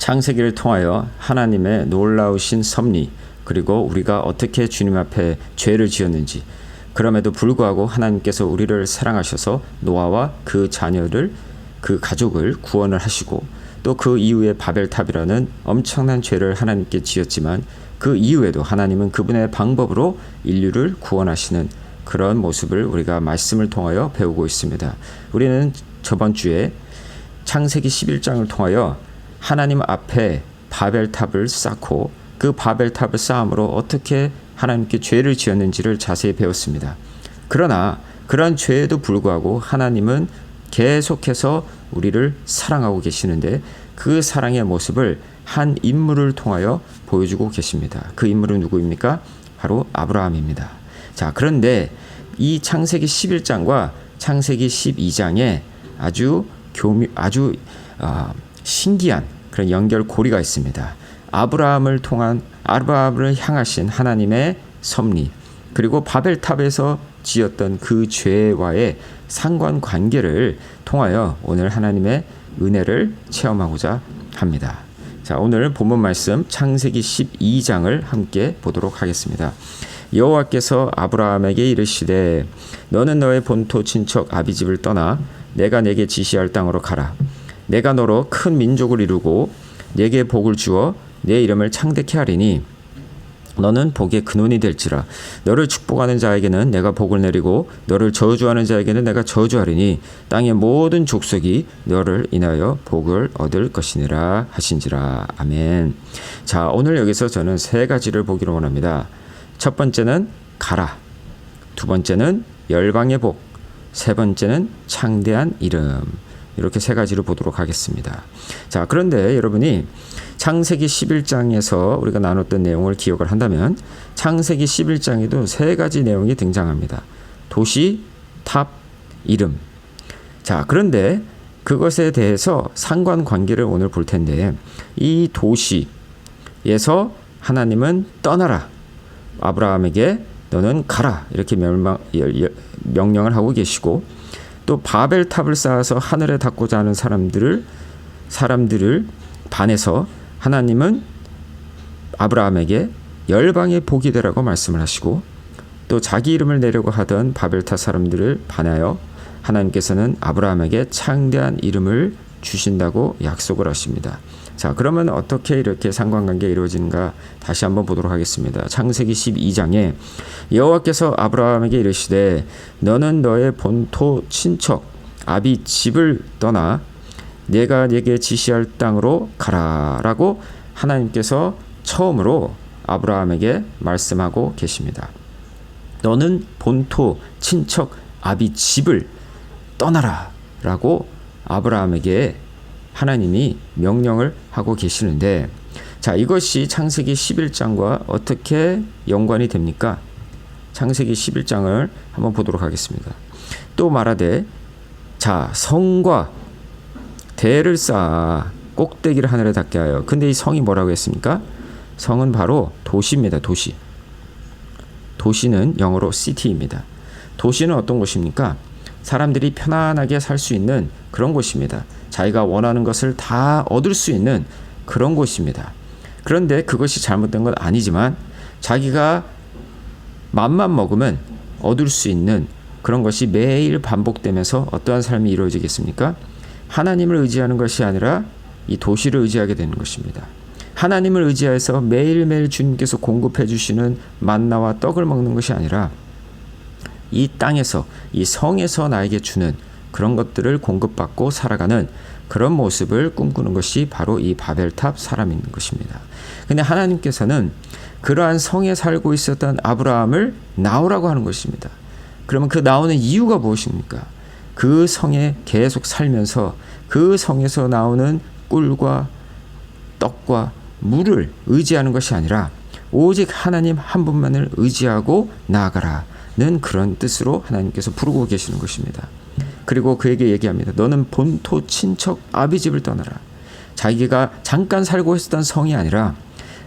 창세기를 통하여 하나님의 놀라우신 섭리, 그리고 우리가 어떻게 주님 앞에 죄를 지었는지, 그럼에도 불구하고 하나님께서 우리를 사랑하셔서 노아와 그 자녀를, 그 가족을 구원을 하시고, 또 그 이후에 바벨탑이라는 엄청난 죄를 하나님께 지었지만 그 이후에도 하나님은 그분의 방법으로 인류를 구원하시는 그런 모습을 우리가 말씀을 통하여 배우고 있습니다. 우리는 저번 주에 창세기 11장을 통하여 하나님 앞에 바벨탑을 쌓고 그 바벨탑을 쌓음으로 어떻게 하나님께 죄를 지었는지를 자세히 배웠습니다. 그러나 그런 죄에도 불구하고 하나님은 계속해서 우리를 사랑하고 계시는데 그 사랑의 모습을 한 인물을 통하여 보여주고 계십니다. 그 인물은 누구입니까? 바로 아브라함입니다. 자, 그런데 이 창세기 11장과 창세기 12장에 아주 신기한 그런 연결고리가 있습니다. 아브라함을 향하신 하나님의 섭리, 그리고 바벨탑에서 지었던 그 죄와의 상관관계를 통하여 오늘 하나님의 은혜를 체험하고자 합니다. 자, 오늘 본문 말씀 창세기 12장을 함께 보도록 하겠습니다. 여호와께서 아브라함에게 이르시되 너는 너의 본토 친척 아비집을 떠나 내가 내게 지시할 땅으로 가라. 내가 너로 큰 민족을 이루고 내게 복을 주어 내 이름을 창대케 하리니 너는 복의 근원이 될지라. 너를 축복하는 자에게는 내가 복을 내리고 너를 저주하는 자에게는 내가 저주하리니 땅의 모든 족속이 너를 인하여 복을 얻을 것이니라 하신지라. 아멘. 자, 오늘 여기서 저는 세 가지를 보기로 원합니다. 첫 번째는 가라, 두 번째는 열방의 복, 세 번째는 창대한 이름. 이렇게 세 가지를 보도록 하겠습니다. 자, 그런데 여러분이 창세기 11장에서 우리가 나눴던 내용을 기억을 한다면 창세기 11장에도 세 가지 내용이 등장합니다. 도시, 탑, 이름. 자, 그런데 그것에 대해서 상관관계를 오늘 볼 텐데 이 도시에서 하나님은 떠나라, 아브라함에게 너는 가라 이렇게 명령을 하고 계시고, 또 바벨탑을 쌓아서 하늘에 닿고자 하는 사람들을 반해서 하나님은 아브라함에게 열방의 복이 되라고 말씀을 하시고, 또 자기 이름을 내려고 하던 바벨탑 사람들을 반하여 하나님께서는 아브라함에게 창대한 이름을 주신다고 약속을 하십니다. 자, 그러면 어떻게 이렇게 상관관계가 이루어지는가 다시 한번 보도록 하겠습니다. 창세기 12장에 여호와께서 아브라함에게 이르시되 너는 너의 본토 친척 아비 집을 떠나 내가 네게 지시할 땅으로 가라 라고 하나님께서 처음으로 아브라함에게 말씀하고 계십니다. 너는 본토 친척 아비 집을 떠나라 라고 아브라함에게 하나님이 명령을 하고 계시는데, 자, 이것이 창세기 11장과 어떻게 연관이 됩니까? 창세기 11장을 한번 보도록 하겠습니다. 또 말하되 자, 성과 대를 쌓아 꼭대기를 하늘에 닿게 하여. 근데 이 성이 뭐라고 했습니까? 성은 바로 도시입니다. 도시. 도시는 영어로 city입니다. 도시는 어떤 곳입니까? 사람들이 편안하게 살 수 있는 그런 곳입니다. 자기가 원하는 것을 다 얻을 수 있는 그런 곳입니다. 그런데 그것이 잘못된 건 아니지만 자기가 맘만 먹으면 얻을 수 있는 그런 것이 매일 반복되면서 어떠한 삶이 이루어지겠습니까? 하나님을 의지하는 것이 아니라 이 도시를 의지하게 되는 것입니다. 하나님을 의지해서 매일매일 주님께서 공급해 주시는 만나와 떡을 먹는 것이 아니라 이 땅에서, 이 성에서 나에게 주는 그런 것들을 공급받고 살아가는 그런 모습을 꿈꾸는 것이 바로 이 바벨탑 사람인 것입니다. 근데 하나님께서는 그러한 성에 살고 있었던 아브라함을 나오라고 하는 것입니다. 그러면 그 나오는 이유가 무엇입니까? 그 성에 계속 살면서 그 성에서 나오는 꿀과 떡과 물을 의지하는 것이 아니라 오직 하나님 한 분만을 의지하고 나아가라는 그런 뜻으로 하나님께서 부르고 계시는 것입니다. 그리고 그에게 얘기합니다. 너는 본토 친척 아비집을 떠나라. 자기가 잠깐 살고 있었던 성이 아니라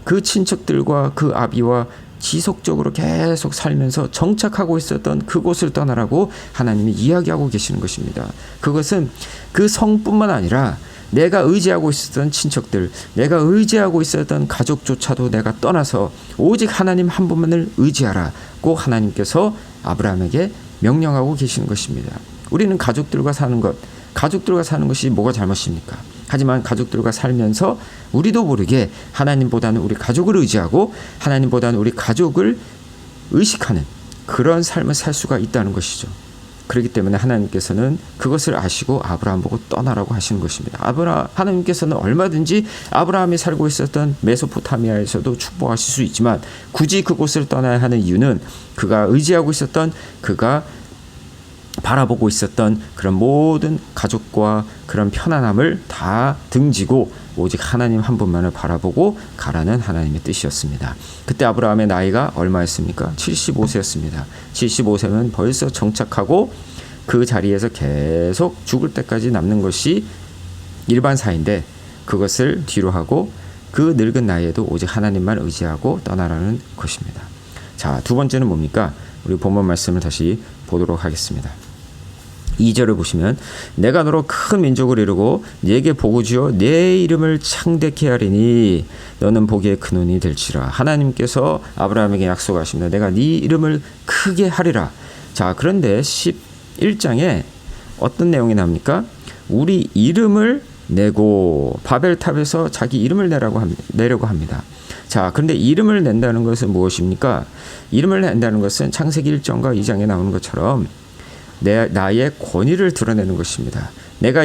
그 친척들과 그 아비와 지속적으로 계속 살면서 정착하고 있었던 그곳을 떠나라고 하나님이 이야기하고 계시는 것입니다. 그것은 그 성뿐만 아니라 내가 의지하고 있었던 친척들, 내가 의지하고 있었던 가족조차도 내가 떠나서 오직 하나님 한 분만을 의지하라고 하나님께서 아브라함에게 명령하고 계시는 것입니다. 우리는 가족들과 사는 것이 뭐가 잘못입니까? 하지만 가족들과 살면서 우리도 모르게 하나님보다는 우리 가족을 의지하고 하나님보다는 우리 가족을 의식하는 그런 삶을 살 수가 있다는 것이죠. 그렇기 때문에 하나님께서는 그것을 아시고 아브라함 보고 떠나라고 하시는 것입니다. 하나님께서는 얼마든지 아브라함이 살고 있었던 메소포타미아에서도 축복하실 수 있지만 굳이 그곳을 떠나야 하는 이유는 그가 의지하고 있었던, 그가 바라보고 있었던 그런 모든 가족과 그런 편안함을 다 등지고 오직 하나님 한 분만을 바라보고 가라는 하나님의 뜻이었습니다. 그때 아브라함의 나이가 얼마였습니까? 75세였습니다. 75세면 벌써 정착하고 그 자리에서 계속 죽을 때까지 남는 것이 일반사인데 그것을 뒤로 하고 그 늙은 나이에도 오직 하나님만 의지하고 떠나라는 것입니다. 자, 두 번째는 뭡니까? 우리 본문 말씀을 다시 보도록 하겠습니다. 2절을 보시면 내가 너로 큰 민족을 이루고 네게 복을 주어 내 이름을 창대케 하리니 너는 복의 근원이 될지라. 하나님께서 아브라함에게 약속하십니다. 내가 네 이름을 크게 하리라. 자, 그런데 11장에 어떤 내용이 나옵니까? 우리 이름을 내고 바벨탑에서 자기 이름을 내려고 합니다. 자, 그런데 이름을 낸다는 것은 무엇입니까? 이름을 낸다는 것은 창세기 1장과 2장에 나오는 것처럼 나의 권위를 드러내는 것입니다. 내가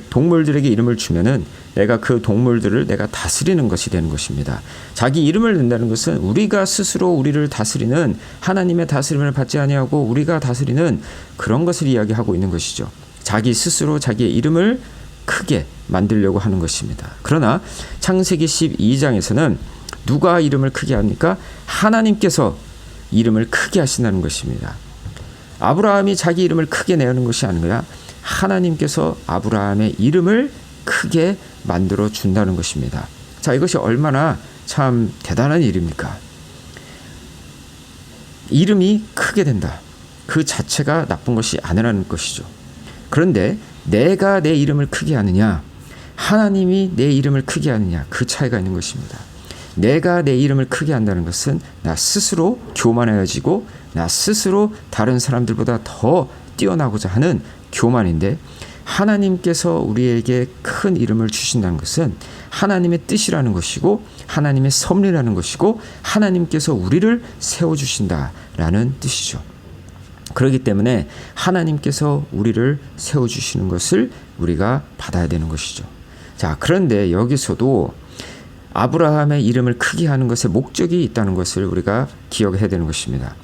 동물들에게 이름을 주면은 내가 그 동물들을 내가 다스리는 것이 되는 것입니다. 자기 이름을 낸다는 것은 우리가 스스로 우리를 다스리는, 하나님의 다스림을 받지 아니하고 우리가 다스리는 그런 것을 이야기하고 있는 것이죠. 자기 스스로 자기의 이름을 크게 만들려고 하는 것입니다. 그러나 창세기 12장에서는 누가 이름을 크게 합니까? 하나님께서 이름을 크게 하신다는 것입니다. 아브라함이 자기 이름을 크게 내는 것이 아니라 하나님께서 아브라함의 이름을 크게 만들어 준다는 것입니다. 자, 이것이 얼마나 참 대단한 일입니까? 이름이 크게 된다. 그 자체가 나쁜 것이 아니라는 것이죠. 그런데 내가 내 이름을 크게 하느냐, 하나님이 내 이름을 크게 하느냐, 그 차이가 있는 것입니다. 내가 내 이름을 크게 한다는 것은 나 스스로 교만해지고 나 스스로 다른 사람들보다 더 뛰어나고자 하는 교만인데, 하나님께서 우리에게 큰 이름을 주신다는 것은 하나님의 뜻이라는 것이고 하나님의 섭리라는 것이고 하나님께서 우리를 세워주신다라는 뜻이죠. 그렇기 때문에 하나님께서 우리를 세워주시는 것을 우리가 받아야 되는 것이죠. 자, 그런데 여기서도 아브라함의 이름을 크게 하는 것에 목적이 있다는 것을 우리가 기억해야 되는 것입니다.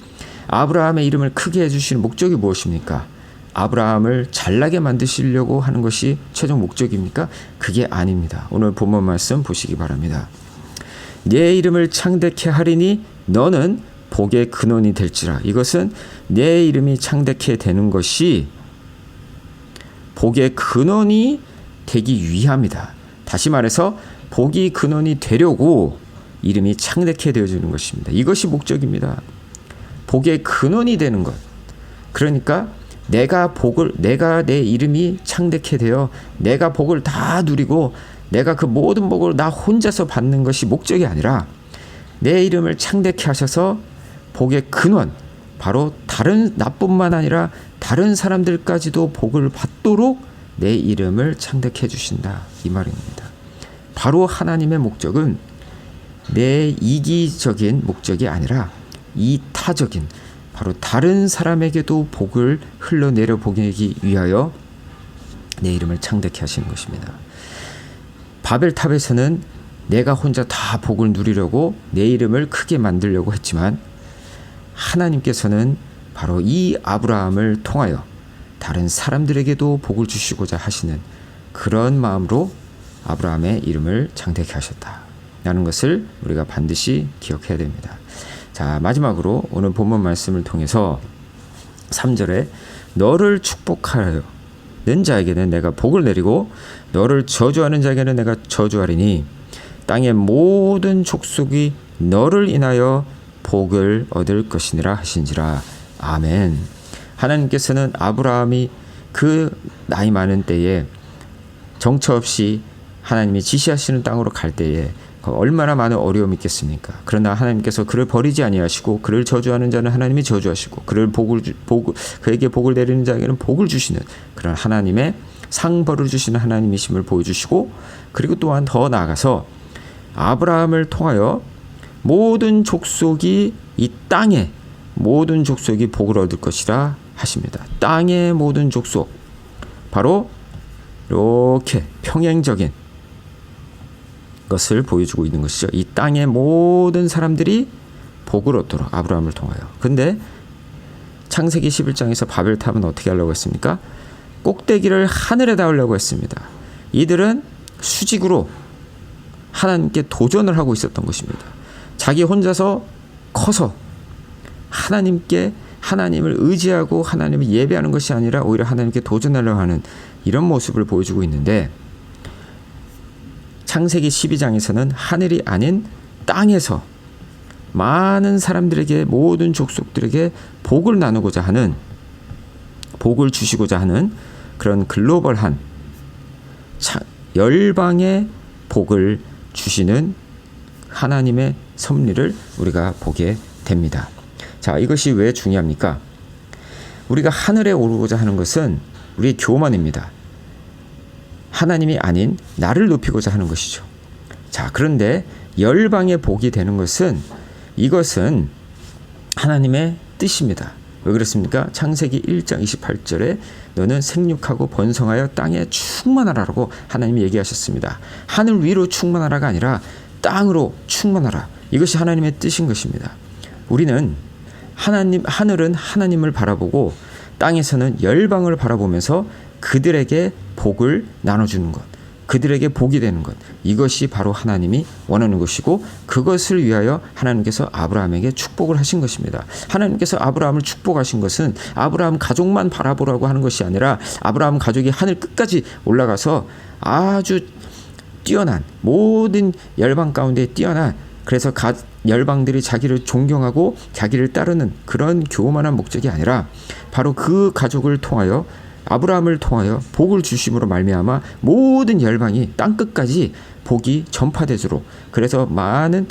아브라함의 이름을 크게 해주시는 목적이 무엇입니까? 아브라함을 잘나게 만드시려고 하는 것이 최종 목적입니까? 그게 아닙니다. 오늘 본문 말씀 보시기 바랍니다. 내 이름을 창대케 하리니 너는 복의 근원이 될지라. 이것은 내 이름이 창대케 되는 것이 복의 근원이 되기 위함이다. 다시 말해서 복이 근원이 되려고 이름이 창대케 되어지는 것입니다. 이것이 목적입니다. 복의 근원이 되는 것. 그러니까 내가 내 이름이 창대케 되어 내가 복을 다 누리고 내가 그 모든 복을 나 혼자서 받는 것이 목적이 아니라 내 이름을 창대케 하셔서 복의 근원, 바로 나뿐만 아니라 다른 사람들까지도 복을 받도록 내 이름을 창대케 해주신다, 이 말입니다. 바로 하나님의 목적은 내 이기적인 목적이 아니라 이타적인, 바로 다른 사람에게도 복을 흘러내려 보내기 위하여 내 이름을 창대케 하시는 것입니다. 바벨탑에서는 내가 혼자 다 복을 누리려고 내 이름을 크게 만들려고 했지만 하나님께서는 바로 이 아브라함을 통하여 다른 사람들에게도 복을 주시고자 하시는 그런 마음으로 아브라함의 이름을 창대케 하셨다라는 것을 우리가 반드시 기억해야 됩니다. 자, 마지막으로 오늘 본문 말씀을 통해서 3절에 너를 축복하여는 자에게는 내가 복을 내리고 너를 저주하는 자에게는 내가 저주하리니 땅의 모든 족속이 너를 인하여 복을 얻을 것이니라 하신지라. 아멘. 하나님께서는 아브라함이 그 나이 많은 때에 정처 없이 하나님이 지시하시는 땅으로 갈 때에 얼마나 많은 어려움이 있겠습니까? 그러나 하나님께서 그를 버리지 아니하시고 그를 저주하는 자는 하나님이 저주하시고 그에게 복을 내리는 자에게는 복을 주시는 그런 하나님의 상벌을 주시는 하나님이심을 보여주시고, 그리고 또한 더 나아가서 아브라함을 통하여 모든 족속이 이 땅에 모든 족속이 복을 얻을 것이라 하십니다. 땅의 모든 족속, 바로 이렇게 평행적인 것을 보여주고 있는 것이죠. 이 땅의 모든 사람들이 복을 얻도록 아브라함을 통하여. 근데 창세기 11장에서 바벨탑은 어떻게 하려고 했습니까? 꼭대기를 하늘에 닿으려고 했습니다. 이들은 수직으로 하나님께 도전을 하고 있었던 것입니다. 자기 혼자서 커서 하나님을 의지하고 하나님을 예배하는 것이 아니라 오히려 하나님께 도전하려고 하는 이런 모습을 보여주고 있는데, 창세기 12장에서는 하늘이 아닌 땅에서 많은 사람들에게, 모든 족속들에게 복을 나누고자 하는, 복을 주시고자 하는 그런 글로벌한 열방의 복을 주시는 하나님의 섭리를 우리가 보게 됩니다. 자, 이것이 왜 중요합니까? 우리가 하늘에 오르고자 하는 것은 우리의 교만입니다. 하나님이 아닌 나를 높이고자 하는 것이죠. 자, 그런데 열방의 복이 되는 것은, 이것은 하나님의 뜻입니다. 왜 그렇습니까? 창세기 1장 28절에 너는 생육하고 번성하여 땅에 충만하라고 하나님이 얘기하셨습니다. 하늘 위로 충만하라가 아니라 땅으로 충만하라. 이것이 하나님의 뜻인 것입니다. 우리는 하늘은 하나님을 바라보고 땅에서는 열방을 바라보면서 그들에게 복을 나눠주는 것, 그들에게 복이 되는 것, 이것이 바로 하나님이 원하는 것이고, 그것을 위하여 하나님께서 아브라함에게 축복을 하신 것입니다. 하나님께서 아브라함을 축복하신 것은 아브라함 가족만 바라보라고 하는 것이 아니라 아브라함 가족이 하늘 끝까지 올라가서 아주 뛰어난, 모든 열방 가운데 뛰어난, 그래서 열방들이 자기를 존경하고 자기를 따르는 그런 교만한 목적이 아니라 바로 그 가족을 통하여, 아브라함을 통하여 복을 주심으로 말미암아 모든 열방이 땅끝까지 복이 전파되도록, 그래서 많은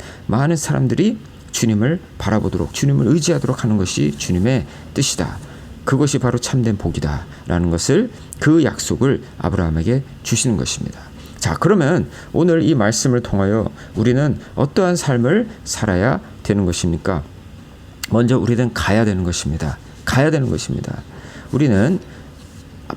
사람들이 주님을 바라보도록, 주님을 의지하도록 하는 것이 주님의 뜻이다. 그것이 바로 참된 복이다 라는 것을, 그 약속을 아브라함에게 주시는 것입니다. 자, 그러면 오늘 이 말씀을 통하여 우리는 어떠한 삶을 살아야 되는 것입니까? 먼저 우리는 가야 되는 것입니다. 우리는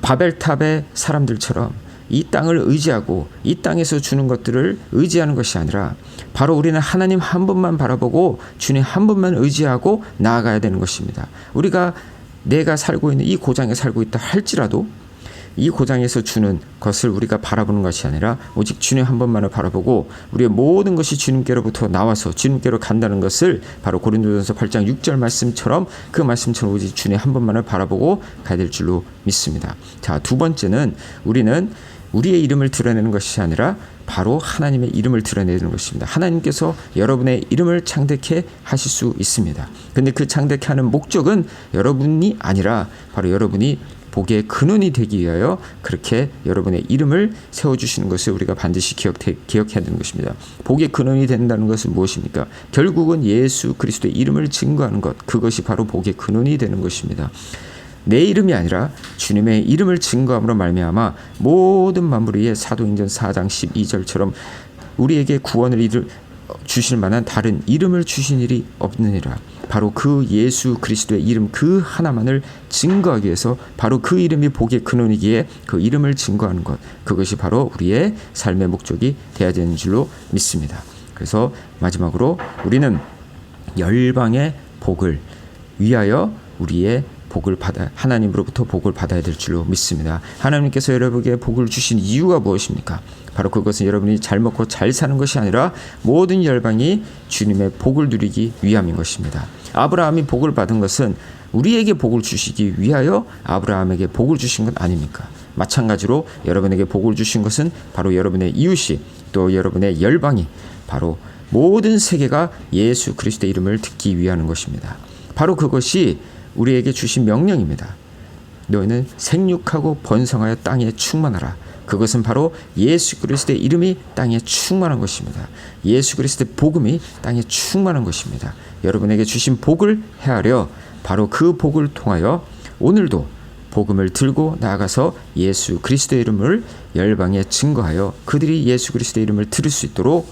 바벨탑의 사람들처럼 이 땅을 의지하고 이 땅에서 주는 것들을 의지하는 것이 아니라 바로 우리는 하나님 한 분만 바라보고 주님 한 분만 의지하고 나아가야 되는 것입니다. 내가 살고 있는 이 고장에 살고 있다 할지라도 이 고장에서 주는 것을 우리가 바라보는 것이 아니라 오직 주님 한 번만을 바라보고 우리의 모든 것이 주님께로부터 나와서 주님께로 간다는 것을, 바로 고린도전서 8장 6절 말씀처럼, 그 말씀처럼 오직 주님 한 번만을 바라보고 가야 될 줄로 믿습니다. 자, 두 번째는 우리는 우리의 이름을 드러내는 것이 아니라 바로 하나님의 이름을 드러내는 것입니다. 하나님께서 여러분의 이름을 창대케 하실 수 있습니다. 근데 그 창대케 하는 목적은 여러분이 아니라 바로 여러분이 복의 근원이 되기 위하여 그렇게 여러분의 이름을 세워주시는 것을 우리가 반드시 기억해야 되는 것입니다. 복의 근원이 된다는 것은 무엇입니까? 결국은 예수 그리스도의 이름을 증거하는 것, 그것이 바로 복의 근원이 되는 것입니다. 내 이름이 아니라 주님의 이름을 증거함으로 말미암아 모든 만물 위에 사도행전 4장 12절처럼 우리에게 구원을 주실 만한 다른 이름을 주신 일이 없느니라. 바로 그 예수 그리스도의 이름 그 하나만을 증거하기 위해서, 바로 그 이름이 복의 근원이기에 그 이름을 증거하는 것, 그것이 바로 우리의 삶의 목적이 되어야 되는 줄로 믿습니다. 그래서 마지막으로 우리는 열방의 복을 위하여 우리의 복을 하나님으로부터 복을 받아야 될 줄로 믿습니다. 하나님께서 여러분에게 복을 주신 이유가 무엇입니까? 바로 그것은 여러분이 잘 먹고 잘 사는 것이 아니라 모든 열방이 주님의 복을 누리기 위함인 것입니다. 아브라함이 복을 받은 것은 우리에게 복을 주시기 위하여 아브라함에게 복을 주신 것 아닙니까? 마찬가지로 여러분에게 복을 주신 것은 바로 여러분의 이웃이, 또 여러분의 열방이, 바로 모든 세계가 예수 그리스도의 이름을 듣기 위하는 것입니다. 바로 그것이 우리에게 주신 명령입니다. 너희는 생육하고 번성하여 땅에 충만하라. 그것은 바로 예수 그리스도의 이름이 땅에 충만한 것입니다. 예수 그리스도의 복음이 땅에 충만한 것입니다. 여러분에게 주신 복을 헤아려 바로 그 복을 통하여 오늘도 복음을 들고 나아가서 예수 그리스도의 이름을 열방에 증거하여 그들이 예수 그리스도의 이름을 들을 수 있도록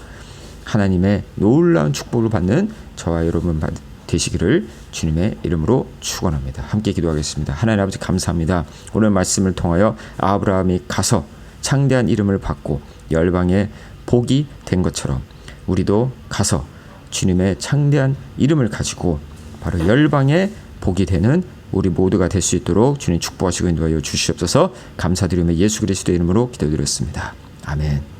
하나님의 놀라운 축복을 받는 저와 여러분 되시기를 주님의 이름으로 축원합니다. 함께 기도하겠습니다. 하나님 아버지 감사합니다. 오늘 말씀을 통하여 아브라함이 가서 창대한 이름을 받고 열방의 복이 된 것처럼 우리도 가서 주님의 창대한 이름을 가지고 바로 열방의 복이 되는 우리 모두가 될 수 있도록 주님 축복하시고 인도하여 주시옵소서. 감사드리며 예수 그리스도의 이름으로 기도드렸습니다. 아멘.